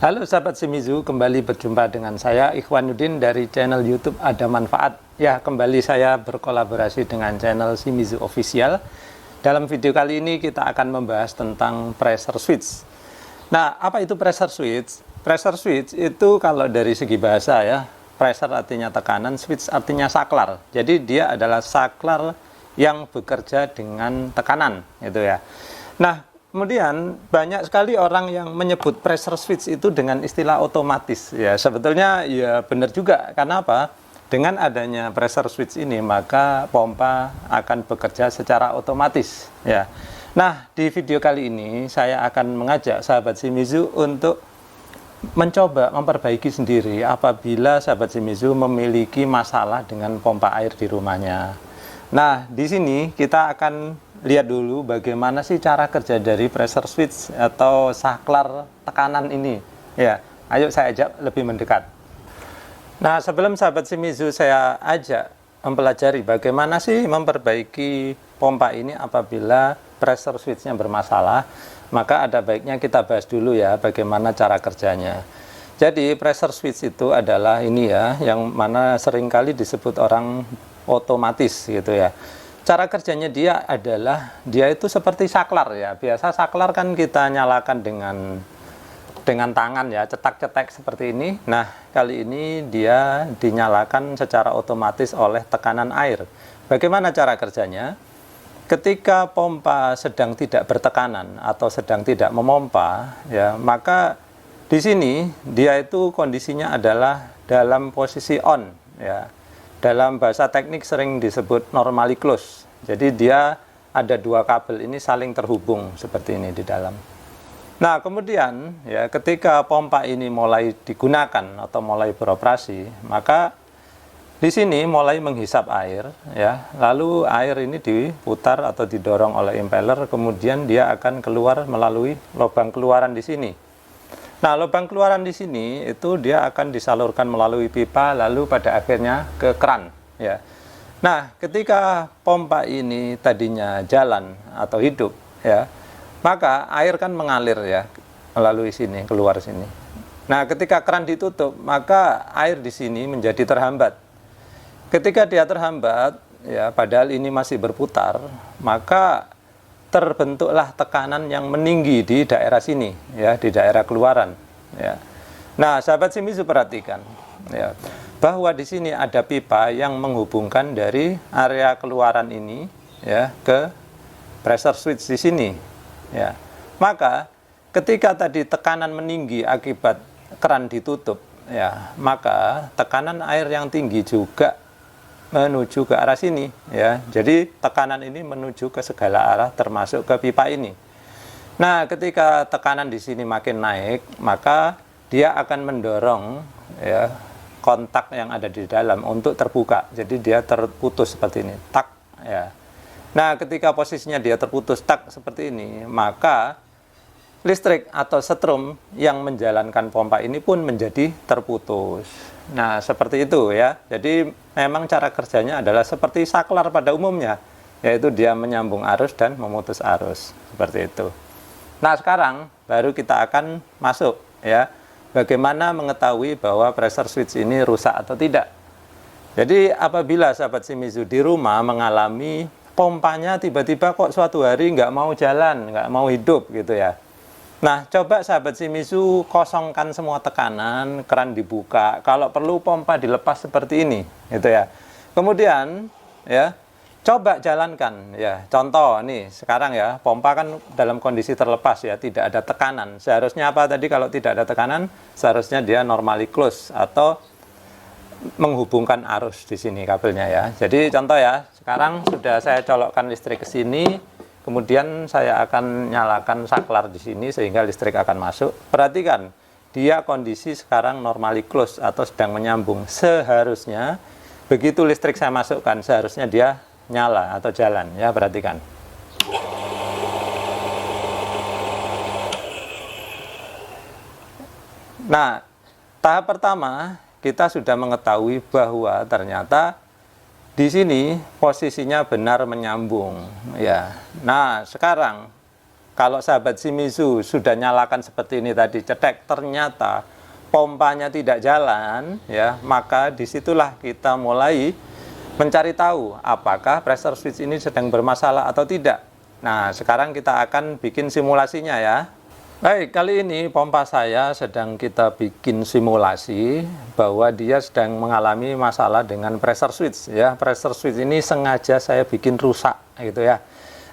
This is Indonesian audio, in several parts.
Halo sahabat Shimizu, kembali berjumpa dengan saya Ikhwanuddin dari channel YouTube Ada Manfaat. Ya, kembali saya berkolaborasi dengan channel Shimizu Official. Dalam video kali ini kita akan membahas tentang pressure switch. Nah, apa itu pressure switch? Pressure switch itu kalau dari segi bahasa ya, pressure artinya tekanan, switch artinya saklar. Jadi dia adalah saklar yang bekerja dengan tekanan, gitu ya. Nah, kemudian banyak sekali orang yang menyebut pressure switch itu dengan istilah otomatis. Ya, sebetulnya ya benar juga. Karena apa? Dengan adanya pressure switch ini, maka pompa akan bekerja secara otomatis. Ya. Nah, di video kali ini saya akan mengajak sahabat Shimizu untuk mencoba memperbaiki sendiri apabila sahabat Shimizu memiliki masalah dengan pompa air di rumahnya. Nah, di sini kita akan lihat dulu bagaimana sih cara kerja dari pressure switch atau saklar tekanan ini. Ya, ayo saya ajak lebih mendekat. Nah, sebelum sahabat Shimizu saya ajak mempelajari bagaimana sih memperbaiki pompa ini apabila pressure switch-nya bermasalah, maka ada baiknya kita bahas dulu ya bagaimana cara kerjanya. Jadi pressure switch itu adalah ini ya, yang mana seringkali disebut orang otomatis gitu ya. Cara kerjanya dia adalah, dia itu seperti saklar ya. Biasa saklar kan kita nyalakan dengan tangan ya, cetak-cetak seperti ini. Nah, kali ini dia dinyalakan secara otomatis oleh tekanan air. Bagaimana cara kerjanya? Ketika pompa sedang tidak bertekanan atau sedang tidak memompa, ya, maka di sini dia itu kondisinya adalah dalam posisi on, ya. Dalam bahasa teknik sering disebut normally close. Jadi dia ada dua kabel ini saling terhubung seperti ini di dalam. Nah, kemudian ya ketika pompa ini mulai digunakan atau mulai beroperasi, maka di sini mulai menghisap air ya. Lalu air ini diputar atau didorong oleh impeller, kemudian dia akan keluar melalui lubang keluaran di sini. Nah, lubang keluaran di sini itu dia akan disalurkan melalui pipa lalu pada akhirnya ke keran ya. Nah, ketika pompa ini tadinya jalan atau hidup ya, maka air kan mengalir ya melalui sini, keluar sini. Nah, ketika keran ditutup, maka air di sini menjadi terhambat. Ketika dia terhambat ya, padahal ini masih berputar, maka terbentuklah tekanan yang meninggi di daerah sini ya, di daerah keluaran ya. Nah, sahabat Shimizu perhatikan ya, bahwa di sini ada pipa yang menghubungkan dari area keluaran ini ya ke pressure switch di sini ya. Maka ketika tadi tekanan meninggi akibat keran ditutup ya, maka tekanan air yang tinggi juga menuju ke arah sini ya. Jadi tekanan ini menuju ke segala arah termasuk ke pipa ini. Nah, ketika tekanan di sini makin naik, maka dia akan mendorong ya kontak yang ada di dalam untuk terbuka. Jadi dia terputus seperti ini, tak ya. Nah, ketika posisinya dia terputus tak seperti ini, maka listrik atau setrum yang menjalankan pompa ini pun menjadi terputus. Nah, seperti itu ya. Jadi memang cara kerjanya adalah seperti saklar pada umumnya, yaitu dia menyambung arus dan memutus arus, seperti itu. Nah, sekarang baru kita akan masuk ya, bagaimana mengetahui bahwa pressure switch ini rusak atau tidak. Jadi apabila sahabat Shimizu di rumah mengalami pompanya tiba-tiba kok suatu hari nggak mau jalan, nggak mau hidup gitu ya. Nah, coba sahabat Shimizu kosongkan semua tekanan, keran dibuka. Kalau perlu pompa dilepas seperti ini, gitu ya. Kemudian, ya, coba jalankan. Ya, contoh nih, sekarang ya, pompa kan dalam kondisi terlepas ya, tidak ada tekanan. Seharusnya apa tadi kalau tidak ada tekanan? Seharusnya dia normally close atau menghubungkan arus di sini kabelnya ya. Jadi contoh ya, sekarang sudah saya colokkan listrik ke sini. Kemudian saya akan nyalakan saklar di sini sehingga listrik akan masuk. Perhatikan, dia kondisi sekarang normally close atau sedang menyambung. Seharusnya begitu listrik saya masukkan, seharusnya dia nyala atau jalan ya, perhatikan. Nah, tahap pertama kita sudah mengetahui bahwa ternyata di sini posisinya benar menyambung ya. Nah, sekarang kalau sahabat Shimizu sudah nyalakan seperti ini tadi, cetek, ternyata pompanya tidak jalan, ya, maka disitulah kita mulai mencari tahu apakah pressure switch ini sedang bermasalah atau tidak. Nah, sekarang kita akan bikin simulasinya ya. Baik, kali ini pompa saya sedang kita bikin simulasi bahwa dia sedang mengalami masalah dengan pressure switch ya. Pressure switch ini sengaja saya bikin rusak gitu ya.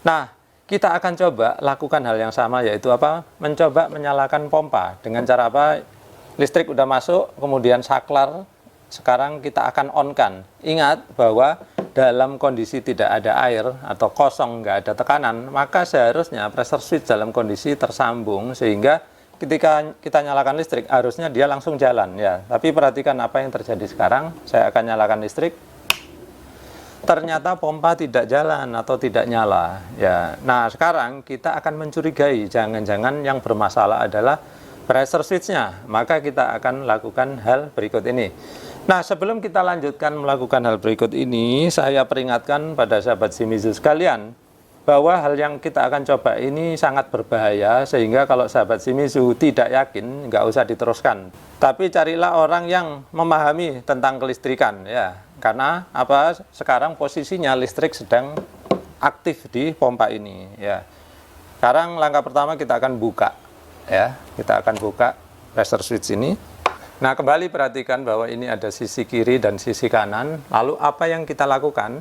Nah, kita akan coba lakukan hal yang sama, yaitu apa? Mencoba menyalakan pompa. Dengan cara apa? Listrik udah masuk, kemudian saklar. Sekarang kita akan on-kan. Ingat bahwa dalam kondisi tidak ada air atau kosong, nggak ada tekanan, maka seharusnya pressure switch dalam kondisi tersambung, sehingga ketika kita nyalakan listrik, harusnya dia langsung jalan ya. Tapi perhatikan apa yang terjadi sekarang. Saya akan nyalakan listrik. Ternyata pompa tidak jalan atau tidak nyala ya. Nah, sekarang kita akan mencurigai jangan-jangan yang bermasalah adalah pressure switch-nya. Maka kita akan lakukan hal berikut ini. Nah, sebelum kita lanjutkan melakukan hal berikut ini, saya peringatkan pada sahabat Shimizu sekalian bahwa hal yang kita akan coba ini sangat berbahaya, sehingga kalau sahabat Shimizu tidak yakin, nggak usah diteruskan. Tapi carilah orang yang memahami tentang kelistrikan ya. Karena apa? Sekarang posisinya listrik sedang aktif di pompa ini ya. Sekarang langkah pertama kita akan buka ya. Kita akan buka pressure switch ini. Nah, kembali perhatikan bahwa ini ada sisi kiri dan sisi kanan. Lalu apa yang kita lakukan?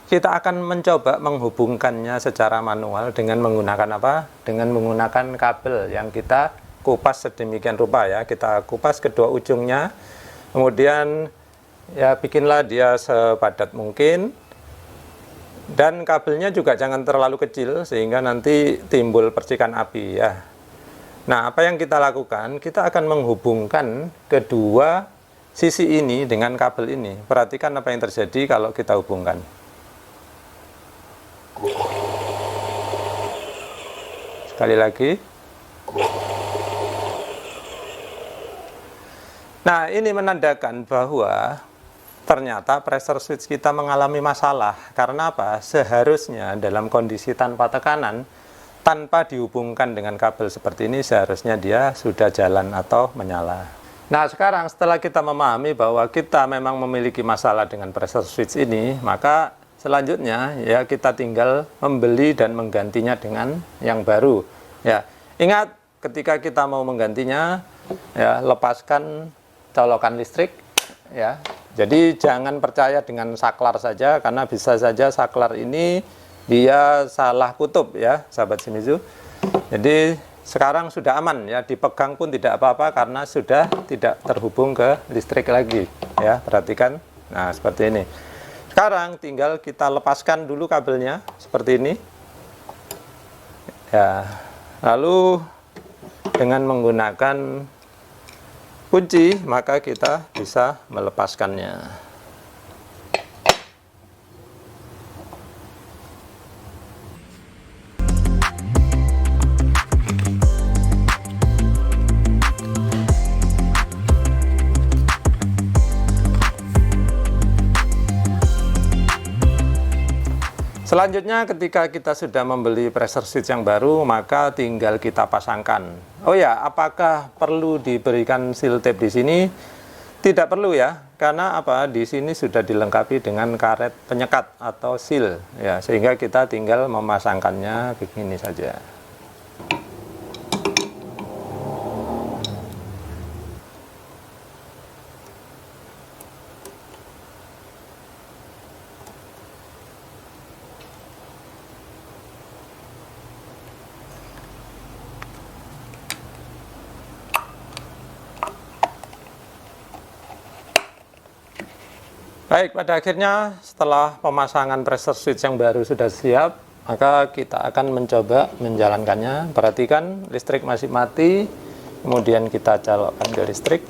Kita akan mencoba menghubungkannya secara manual dengan menggunakan apa? Dengan menggunakan kabel yang kita kupas sedemikian rupa ya. Kita kupas kedua ujungnya. Kemudian ya bikinlah dia sepadat mungkin, dan kabelnya juga jangan terlalu kecil sehingga nanti timbul percikan api ya. Nah, apa yang kita lakukan? Kita akan menghubungkan kedua sisi ini dengan kabel ini. Perhatikan apa yang terjadi kalau kita hubungkan. Sekali lagi. Nah, ini menandakan bahwa ternyata pressure switch kita mengalami masalah. Karena apa? Seharusnya dalam kondisi tanpa tekanan, tanpa dihubungkan dengan kabel seperti ini, seharusnya dia sudah jalan atau menyala. Nah, sekarang setelah kita memahami bahwa kita memang memiliki masalah dengan pressure switch ini, maka selanjutnya ya kita tinggal membeli dan menggantinya dengan yang baru. Ya, ingat ketika kita mau menggantinya, ya lepaskan colokan listrik ya. Jadi jangan percaya dengan saklar saja, karena bisa saja saklar ini dia salah kutub ya, sahabat Shimizu. Jadi sekarang sudah aman ya, dipegang pun tidak apa-apa karena sudah tidak terhubung ke listrik lagi ya. Perhatikan. Nah, seperti ini. Sekarang tinggal kita lepaskan dulu kabelnya seperti ini. Ya. Lalu dengan menggunakan kunci, maka kita bisa melepaskannya. Selanjutnya, ketika kita sudah membeli pressure switch yang baru, maka tinggal kita pasangkan. Oh ya, apakah perlu diberikan seal tape di sini? Tidak perlu ya, karena apa? Di sini sudah dilengkapi dengan karet penyekat atau seal ya, sehingga kita tinggal memasangkannya begini saja. Baik, pada akhirnya setelah pemasangan pressure switch yang baru sudah siap, maka kita akan mencoba menjalankannya. Perhatikan, listrik masih mati, kemudian kita colokkan ke listrik,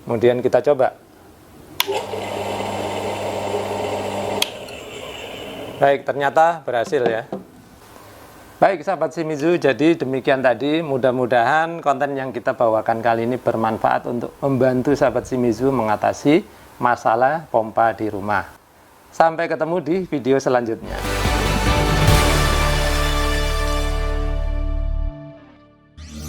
kemudian kita coba. Baik, ternyata berhasil ya. Baik, sahabat Shimizu, jadi demikian tadi. Mudah-mudahan konten yang kita bawakan kali ini bermanfaat untuk membantu sahabat Shimizu mengatasi masalah pompa di rumah. Sampai ketemu di video selanjutnya.